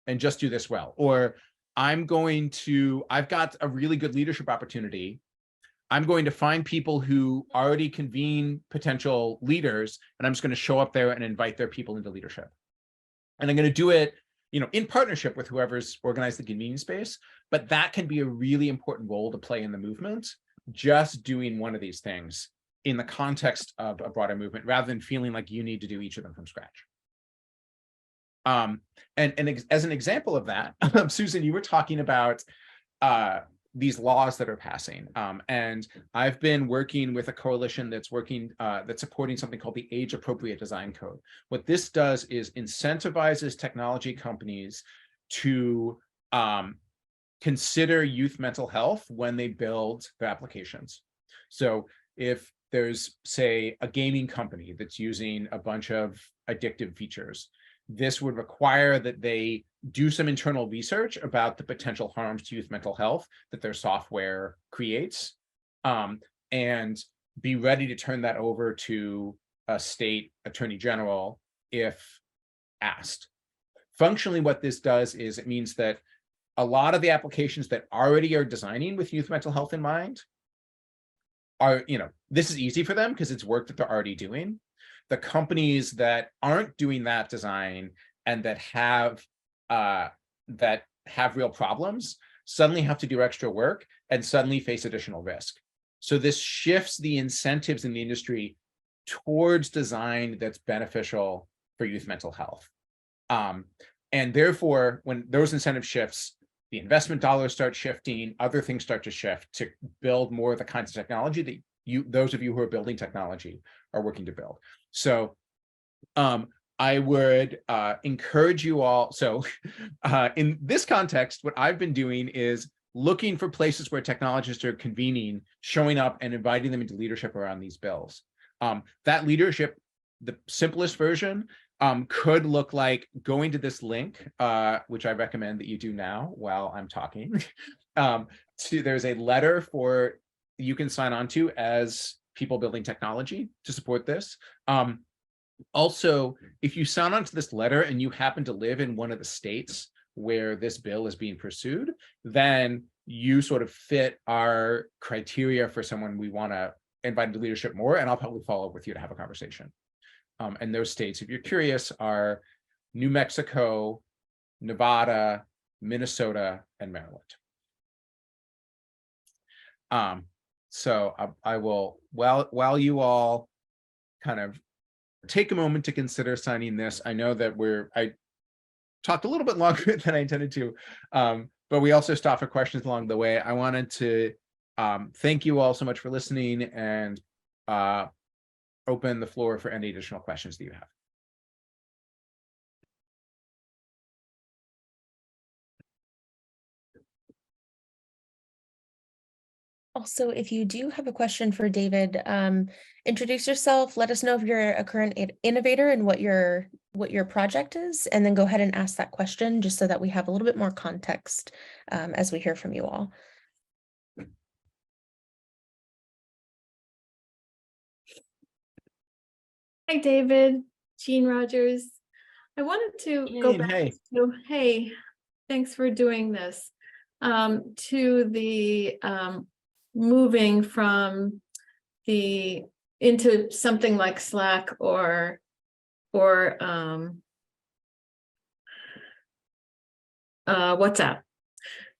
and just do this well. Or I've got a really good leadership opportunity. I'm going to find people who already convene potential leaders, and I'm just going to show up there and invite their people into leadership. And I'm going to do it, in partnership with whoever's organized the convenience space. But that can be a really important role to play in the movement, just doing one of these things in the context of a broader movement, rather than feeling like you need to do each of them from scratch. And as an example of that, Susan, you were talking about these laws that are passing. And I've been working with a coalition that's supporting something called the Age Appropriate Design Code. What this does is incentivizes technology companies to consider youth mental health when they build their applications. So if there's, say, a gaming company that's using a bunch of addictive features, this would require that they do some internal research about the potential harms to youth mental health that their software creates, and be ready to turn that over to a state attorney general if asked. Functionally, what this does is it means that a lot of the applications that already are designing with youth mental health in mind are, this is easy for them because it's work that they're already doing. The companies that aren't doing that design and that have real problems suddenly have to do extra work and suddenly face additional risk. So this shifts the incentives in the industry towards design that's beneficial for youth mental health. And therefore, when those incentive shifts, the investment dollars start shifting, other things start to shift to build more of the kinds of technology that those of you who are building technology are working to build. So I would encourage you all. So in this context, what I've been doing is looking for places where technologists are convening, showing up and inviting them into leadership around these bills. That leadership, the simplest version, could look like going to this link, which I recommend that you do now while I'm talking. There's a letter you can sign on to as people building technology to support this. Also, if you sign on to this letter and you happen to live in one of the states where this bill is being pursued, then you sort of fit our criteria for someone we want to invite into leadership more, and I'll probably follow up with you to have a conversation. And those states, if you're curious, are New Mexico, Nevada, Minnesota, and Maryland. So I will, while you all kind of take a moment to consider signing this. I know that I talked a little bit longer than I intended to, but we also stopped for questions along the way. I wanted to thank you all so much for listening and open the floor for any additional questions that you have. Also, if you do have a question for David, introduce yourself, let us know if you're a current innovator and what your project is, and then go ahead and ask that question just so that we have a little bit more context as we hear from you all. Hi, David. Jean Rogers. I wanted to go back to, hey, thanks for doing this, to the moving from the into something like Slack or WhatsApp.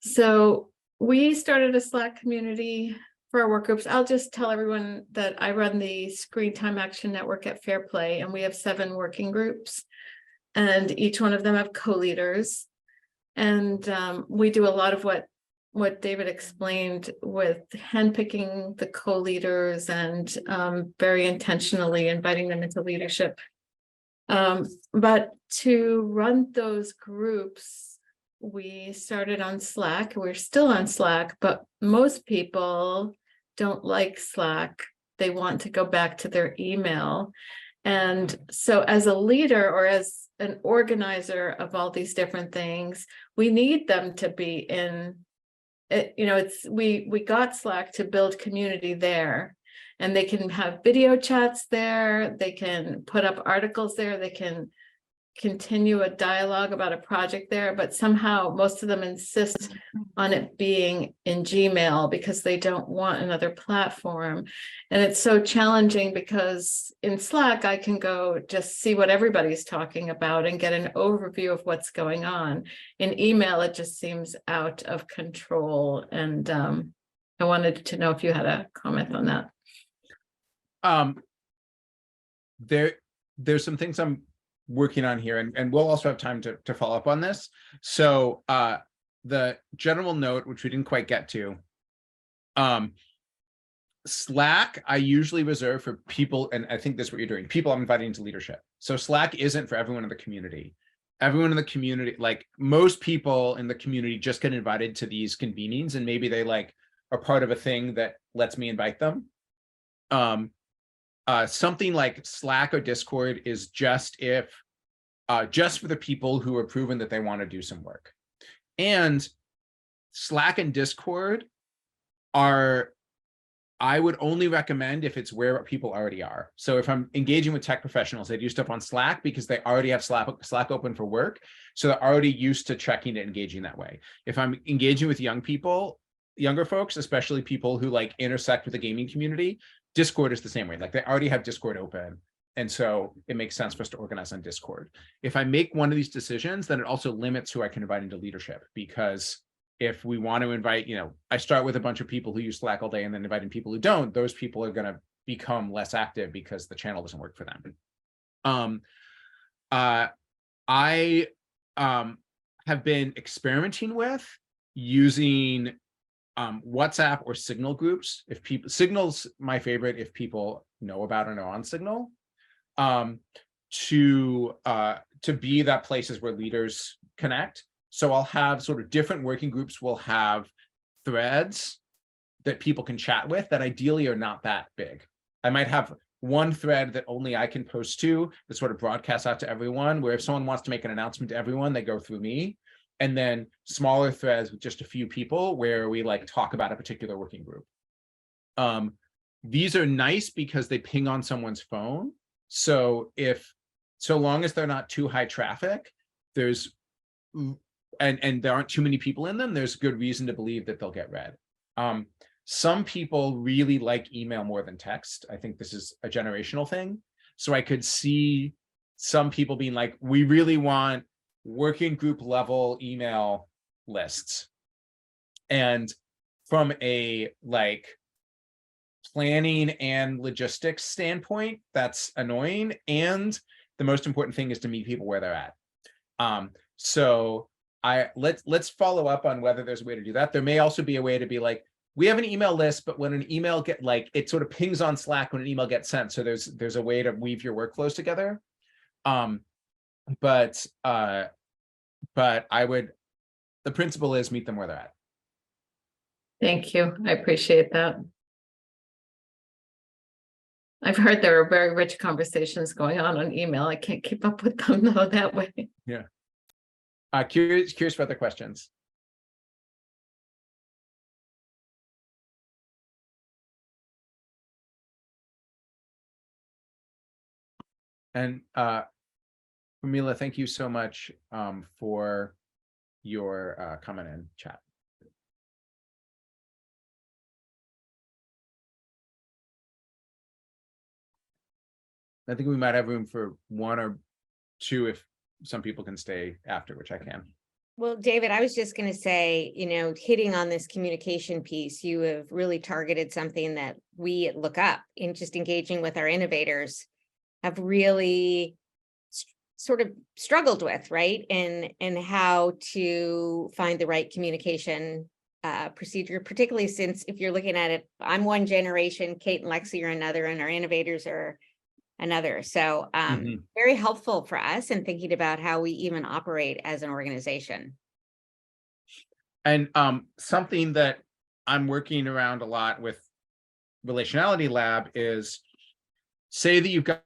So we started a Slack community for our work groups. I'll just tell everyone that I run the Screen Time Action Network at Fair Play, and we have 7 working groups, and each one of them have co-leaders. And we do a lot of what David explained with handpicking the co-leaders and very intentionally inviting them into leadership. But to run those groups, we started on Slack. We're still on Slack, but most people don't like Slack. They want to go back to their email. And so as a leader or as an organizer of all these different things, we need them to be in it. You know, we got Slack to build community there, and they can have video chats there. They can put up articles there. They can continue a dialogue about a project there, but somehow most of them insist on it being in Gmail because they don't want another platform. And it's so challenging because in Slack, I can go just see what everybody's talking about and get an overview of what's going on. In email, it just seems out of control. And I wanted to know if you had a comment on that. There's some things I'm working on here, and we'll also have time to follow up on this. So the general note, which we didn't quite get to, Slack I usually reserve for people, and I think this is what you're doing, people I'm inviting into leadership. So Slack isn't for everyone in the community. Everyone in the community, like most people in the community, just get invited to these convenings, and maybe they like are part of a thing that lets me invite them. Something like Slack or Discord is just for the people who are proven that they want to do some work. And Slack and Discord I would only recommend if it's where people already are. So if I'm engaging with tech professionals, they do stuff on Slack because they already have Slack open for work. So they're already used to checking and engaging that way. If I'm engaging with younger folks, especially people who like intersect with the gaming community, Discord is the same way. Like they already have Discord open. And so it makes sense for us to organize on Discord. If I make one of these decisions, then it also limits who I can invite into leadership, because if we want to invite, I start with a bunch of people who use Slack all day and then inviting people who don't, those people are going to become less active because the channel doesn't work for them. I have been experimenting with using WhatsApp or Signal groups. Signal's my favorite if people know about or know on Signal, to be that places where leaders connect. So I'll have sort of different working groups will have threads that people can chat with that ideally are not that big. I might have one thread that only I can post to that sort of broadcasts out to everyone, where if someone wants to make an announcement to everyone, they go through me. And then smaller threads with just a few people where we like talk about a particular working group. These are nice because they ping on someone's phone. So so long as they're not too high traffic, and there aren't too many people in them, there's good reason to believe that they'll get read. Some people really like email more than text. I think this is a generational thing. So I could see some people being like, we really want working group level email lists. And from a like planning and logistics standpoint, that's annoying. And the most important thing is to meet people where they're at. So let's follow up on whether there's a way to do that. There may also be a way to be like, we have an email list, but when an email it sort of pings on Slack when an email gets sent. So there's a way to weave your workflows together. But the principle is meet them where they're at. Thank you. I appreciate that. I've heard there are very rich conversations going on email. I can't keep up with them though that way. Yeah. Curious for other questions. And Pramila, thank you so much for your comment in chat. I think we might have room for one or two if some people can stay after, which I can. Well, David, I was just going to say, hitting on this communication piece, you have really targeted something that we at Look Up, in just engaging with our innovators, have really sort of struggled with, right? And how to find the right communication procedure, particularly since if you're looking at it, I'm one generation, Kate and Lexi are another, and our innovators are another. So very helpful for us in thinking about how we even operate as an organization. And something that I'm working around a lot with Relationality Lab is, say that you've got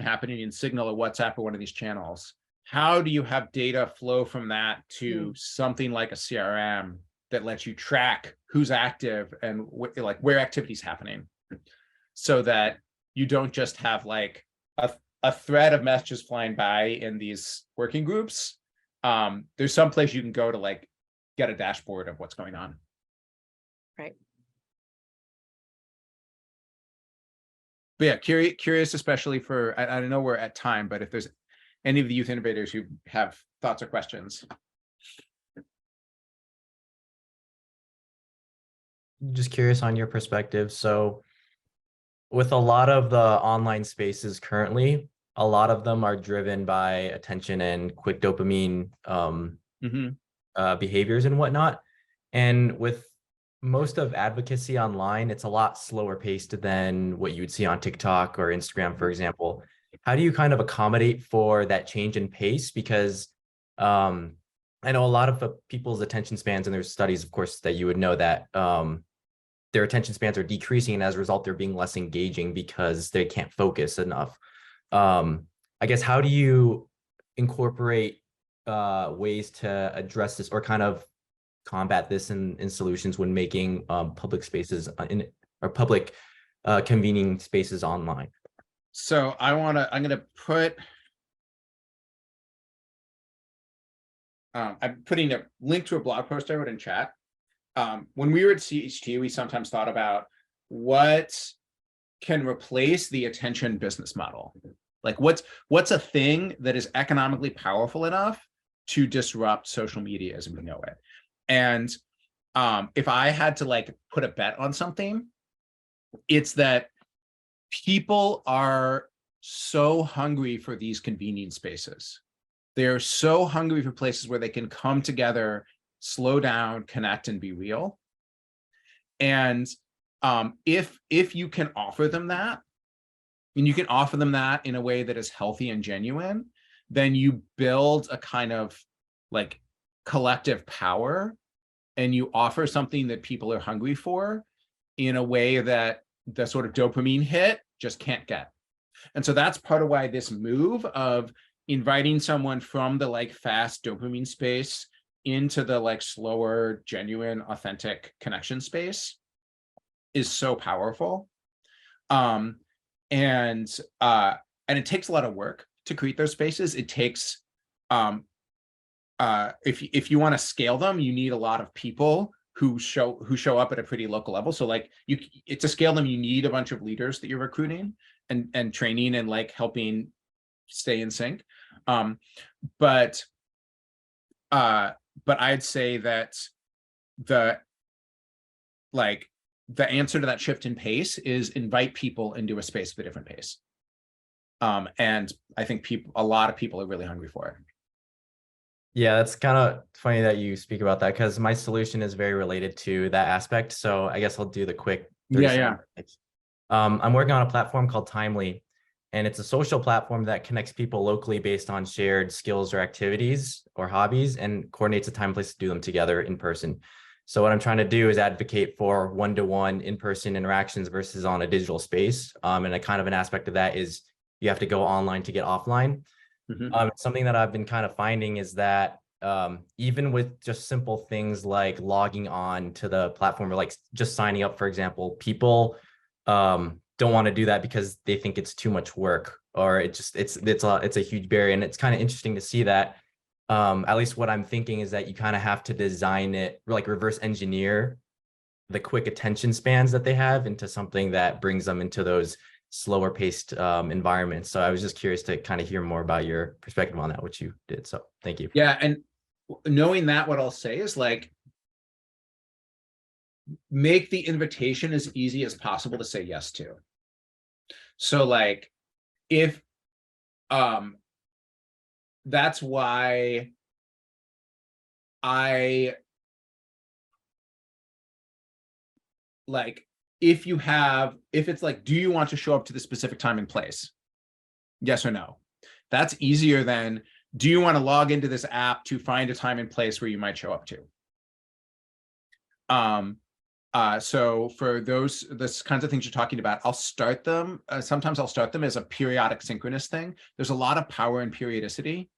happening in Signal or WhatsApp or one of these channels. How do you have data flow from that to something like a CRM that lets you track who's active and where activity's happening, so that you don't just have like a thread of messages flying by in these working groups. There's some place you can go to like get a dashboard of what's going on. Right. But yeah, curious, especially for, I know we're at time, but if there's any of the youth innovators who have thoughts or questions. Just curious on your perspective. So with a lot of the online spaces currently, a lot of them are driven by attention and quick dopamine behaviors and whatnot. And with most of advocacy online, it's a lot slower paced than what you would see on TikTok or Instagram, for example. How do you kind of accommodate for that change in pace? Because I know a lot of people's attention spans, and there's studies, of course, that you would know that their attention spans are decreasing, and as a result, they're being less engaging because they can't focus enough. I guess, how do you incorporate ways to address this or kind of combat this in solutions when making public spaces or public convening spaces online? So I'm gonna put, I'm putting a link to a blog post I wrote in chat. When we were at CHT, we sometimes thought about what can replace the attention business model. Like what's a thing that is economically powerful enough to disrupt social media as we know it. And if I had to like put a bet on something, it's that people are so hungry for these convening spaces. They're so hungry for places where they can come together, slow down, connect, and be real. And if you can offer them that, and you can offer them that in a way that is healthy and genuine, then you build a kind of like collective power, and you offer something that people are hungry for in a way that the sort of dopamine hit just can't get. And so that's part of why this move of inviting someone from the like fast dopamine space into the like slower, genuine, authentic connection space is so powerful. And it takes a lot of work to create those spaces. It takes, if you want to scale them, you need a lot of people who show up at a pretty local level. So like to scale them, you need a bunch of leaders that you're recruiting and training and like helping stay in sync. But I'd say that the answer to that shift in pace is invite people into a space with a different pace. And I think a lot of people are really hungry for it. Yeah, that's kind of funny that you speak about that, because my solution is very related to that aspect. So I guess I'll do the quick 30 seconds. I'm working on a platform called Timely, and it's a social platform that connects people locally based on shared skills or activities or hobbies, and coordinates a time and place to do them together in person. So what I'm trying to do is advocate for one-to-one in-person interactions versus on a digital space. And a kind of an aspect of that is you have to go online to get offline. Something that I've been kind of finding is that even with just simple things like logging on to the platform or like just signing up, for example, people don't want to do that because they think it's too much work, or it's a huge barrier. And it's kind of interesting to see that. At least what I'm thinking is that you kind of have to design it, like reverse engineer the quick attention spans that they have into something that brings them into those slower paced environments. So I was just curious to kind of hear more about your perspective on that, which you did. So thank you. Yeah. And knowing that, what I'll say is like, make the invitation as easy as possible to say yes to. So like, if, that's why I like, if it's like, do you want to show up to the specific time and place? Yes or no. That's easier than, do you want to log into this app to find a time and place where you might show up to? So for this kinds of things you're talking about, I'll start them. Sometimes I'll start them as a periodic synchronous thing. There's a lot of power in periodicity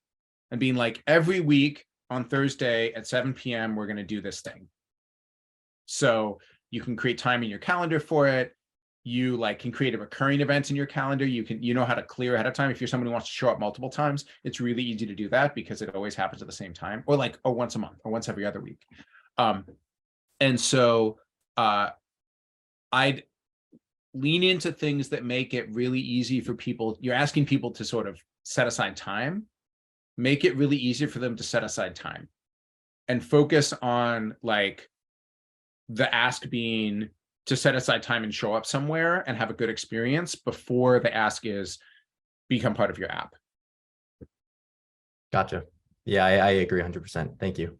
and being like, every week on Thursday at 7 p.m., we're going to do this thing. So you can create time in your calendar for it. You like can create a recurring event in your calendar. You know how to clear ahead of time. If you're someone who wants to show up multiple times, it's really easy to do that because it always happens at the same time, or once a month or once every other week. And so I'd lean into things that make it really easy for people. You're asking people to sort of set aside time, make it really easy for them to set aside time and focus on like the ask being to set aside time and show up somewhere and have a good experience before the ask is become part of your app. Gotcha. Yeah, I agree 100%. Thank you.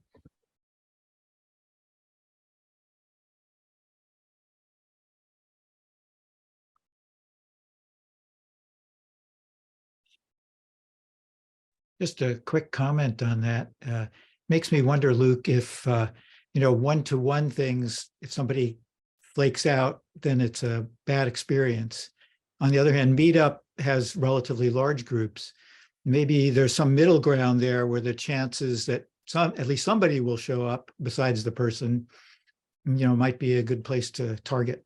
Just a quick comment on that. Makes me wonder, Luke, if, one-to-one things, if somebody flakes out, then it's a bad experience. On the other hand, Meetup has relatively large groups. Maybe there's some middle ground there where the chances that at least somebody will show up besides the person, might be a good place to target.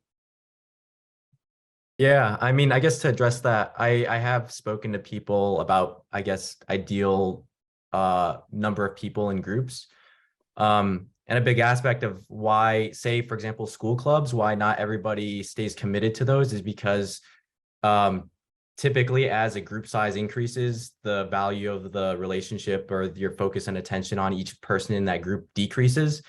Yeah, I mean, I guess to address that, I have spoken to people about, I guess, ideal number of people in groups. And a big aspect of why, say, for example, school clubs, why not everybody stays committed to those is because typically as a group size increases, the value of the relationship or your focus and attention on each person in that group decreases.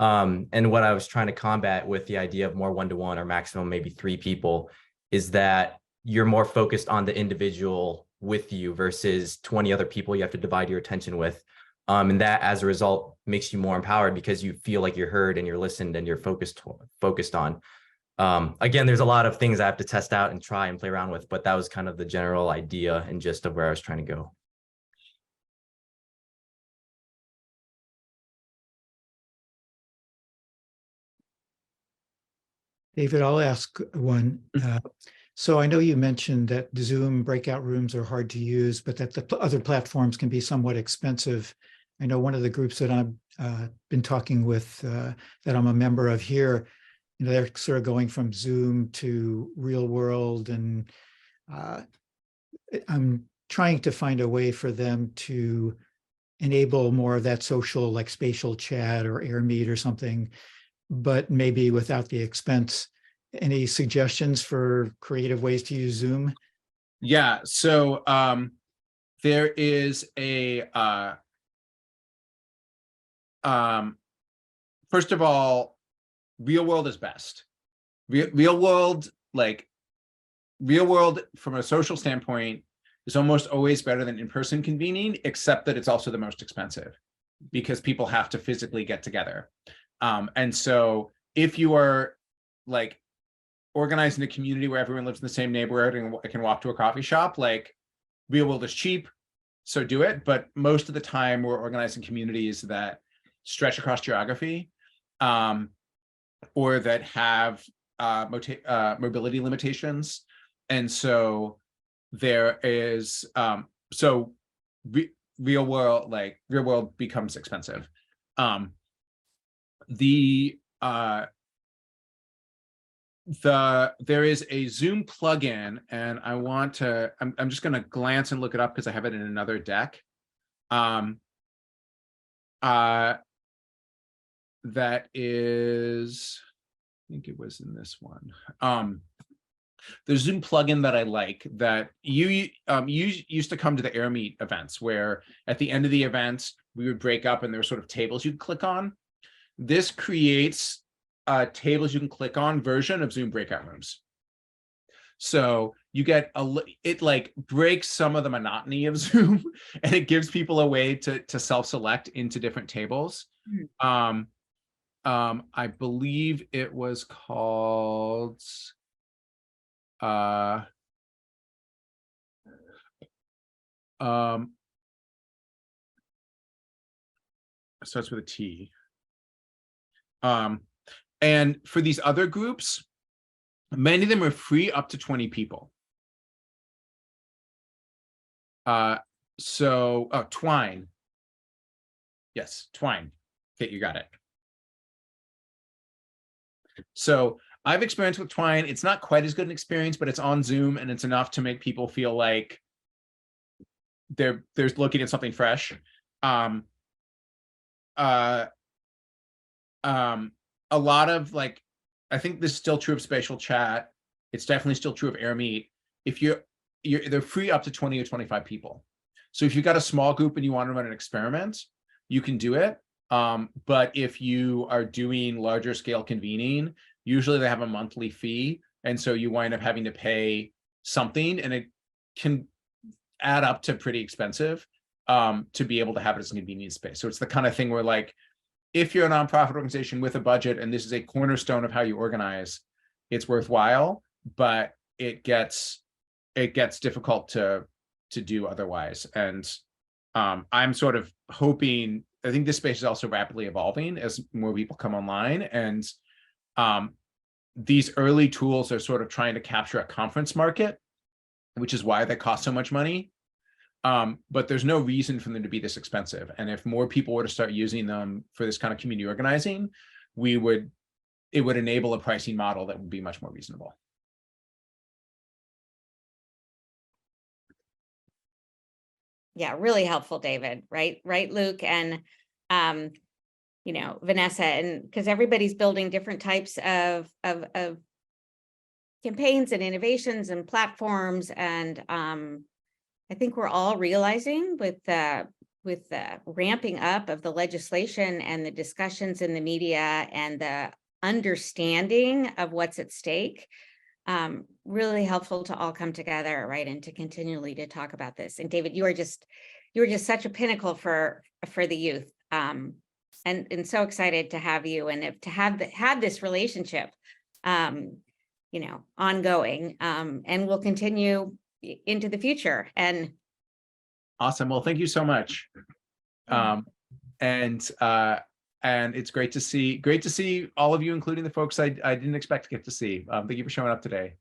And what I was trying to combat with the idea of more one-to-one or maximum maybe 3 people is that you're more focused on the individual with you versus 20 other people you have to divide your attention with. And that, as a result, makes you more empowered because you feel like you're heard and you're listened and you're focused on. Again, there's a lot of things I have to test out and try and play around with, but that was kind of the general idea and gist of where I was trying to go. David, I'll ask one. So I know you mentioned that Zoom breakout rooms are hard to use, but that the other platforms can be somewhat expensive. I know one of the groups that I've been talking with, that I'm a member of here, they're sort of going from Zoom to real world, and I'm trying to find a way for them to enable more of that social, like spatial chat or AirMeet or something, but maybe without the expense. Any suggestions for creative ways to use Zoom? Yeah, so there is a first of all, real world is best. Real world from a social standpoint is almost always better than in-person convening, except that it's also the most expensive because people have to physically get together. And so if you are like organizing a community where everyone lives in the same neighborhood and can walk to a coffee shop, like real world is cheap, so do it. But most of the time we're organizing communities that stretch across geography. or that have mobility limitations. And so there is, real world becomes expensive. There is a Zoom plugin, and I'm just going to glance and look it up because I have it in another deck. That is, I think it was in this one. The Zoom plugin that I like, that you used to come to the Air Meet events, where at the end of the event we would break up and there were sort of tables you'd click on. This creates a tables you can click on version of Zoom breakout rooms. So you get it like breaks some of the monotony of Zoom, and it gives people a way to self-select into different tables. I believe it was called starts with a T. And for these other groups, many of them are free up to 20 people. Twine. Yes, Twine. Okay, you got it. So I've experienced with Twine. It's not quite as good an experience, but it's on Zoom, and it's enough to make people feel like they're looking at something fresh. A lot of, like, I think this is still true of Spatial Chat. It's definitely still true of Air Meet. If they're free up to 20 or 25 people. So if you've got a small group and you want to run an experiment, you can do it. But if you are doing larger scale convening, usually they have a monthly fee. And so you wind up having to pay something, and it can add up to pretty expensive to be able to have it as a convenience space. So it's the kind of thing where, like, if you're a nonprofit organization with a budget and this is a cornerstone of how you organize, it's worthwhile, but it gets difficult to do otherwise. And I'm sort of hoping, I think this space is also rapidly evolving as more people come online, and these early tools are sort of trying to capture a conference market, which is why they cost so much money. But there's no reason for them to be this expensive. And if more people were to start using them for this kind of community organizing, it would enable a pricing model that would be much more reasonable. Yeah, really helpful, David. Right, Luke, and Vanessa, and because everybody's building different types of campaigns and innovations and platforms, and I think we're all realizing with the ramping up of the legislation and the discussions in the media and the understanding of what's at stake, really helpful to all come together, right, and to continually to talk about this. And David, you were just such a pinnacle for the youth, and so excited to have you and to have this relationship, ongoing, and will continue into the future. And awesome. Well, thank you so much. And it's great to see all of you, including the folks I didn't expect to get to see. Thank you for showing up today.